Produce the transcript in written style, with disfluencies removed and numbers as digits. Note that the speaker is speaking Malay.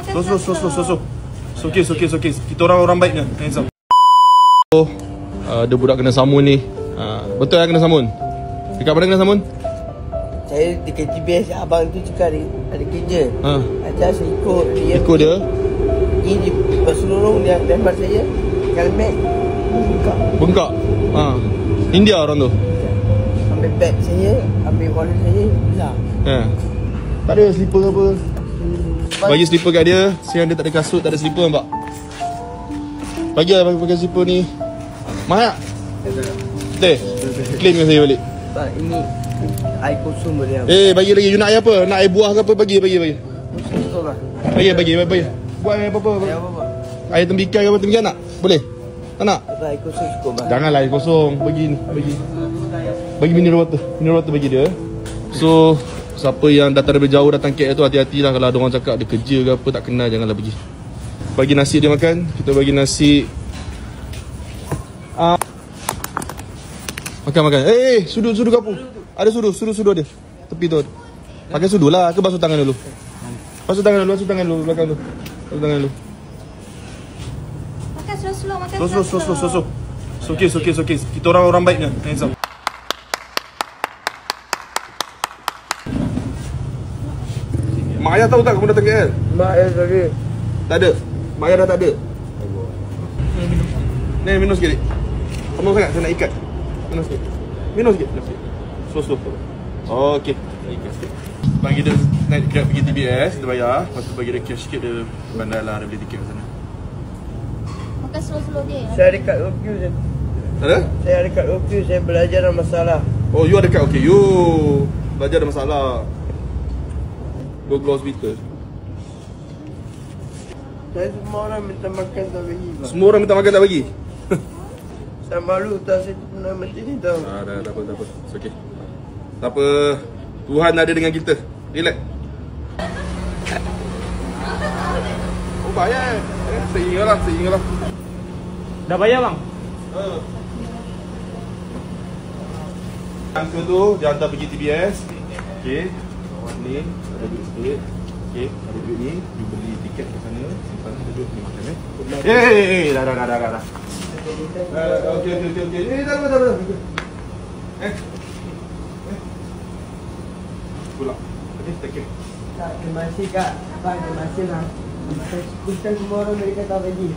Slow. It's okay. Kita orang baik ni. Hands up. Ada budak kena samun ni. Betul kena samun? Dekat mana kena samun? Saya dekat TBS, abang tu cakap ada kerja. Ajar saya ikut dia. Ikut dia? Pergi di Pesulurung, dia lempar saya. Helmet bengkak. India orang tu? Ambil beg saya, ambil wallet saya, hilang. Tak ada slipper apa? Bagi slipper kat dia. Siang dia tak ada kasut, tak ada slipper nampak? Bagi lah pakai slipper ni. Mahal tak? Betul? Claim dengan saya balik. Tak, ini air kosong boleh. Bagi lagi. You nak air apa? Nak air buah ke apa? Bagi. Kosong lah. Bagi. Buat air apa-apa. Air tembikai ke apa? Tembikai nak? Boleh? Tak nak? Air kosong cukup lah. Janganlah air kosong. Bagi ni. Bagi mineral water. Mineral water bagi dia. So, siapa yang datang dari jauh datang KL tu, hati-hatilah. Kalau ada orang cakap ada kerja ke apa tak kenal, janganlah pergi. Bagi nasi dia makan. Kita bagi nasi. Makan. Sudu kapur. Ada sudu ada. Tepi tu. Pakai sudu lah ke basuh tangan dulu? Basuh tangan dulu belakang tu. Basuh tangan dulu. Makan slow, makan slow. It's okay. Kita orang baik ni. Hands up. Mak Ayah tahu tak kamu datang KL? Mak Ayah tadi. Tak ada. Mak Ayah dah tak ada. Ni minum sikit. Kamu sangat saya nak ikat. Minum sikit. Slow. Okey. Ikat sikit. Bagi dia naik Grab pergi TBS, dia bayar. Lepas tu bagi dia cash sikit, dia bandar lah, dia beli tiket kat sana. Makan slow dia. Saya dekat OQ je. Ada? Saya dekat OQ, saya belajar dalam masalah. Oh, you ada dekat okay. You belajar ada masalah. Go hospital. Saya semua orang minta makan tak bagi. Semua orang minta makan tak bagi? Saya malu tak saya pernah macam ni tau. Tak apa. It's okay. Tak apa. Tuhan ada dengan kita. Relax. Oh, bayar. Seingatlah. Dah bayar bang? Angka tu dia hantar pergi TBS. Okey. Awak ni ada duit sikit. Okey, ada duit ni, you beli tiket ke sana, simpan duit ni makan dah. Okey. Dah. Pulang. Okey, take care. Terima kasih kak. Terima kasih lah. Kita semua orang mereka tak bagi.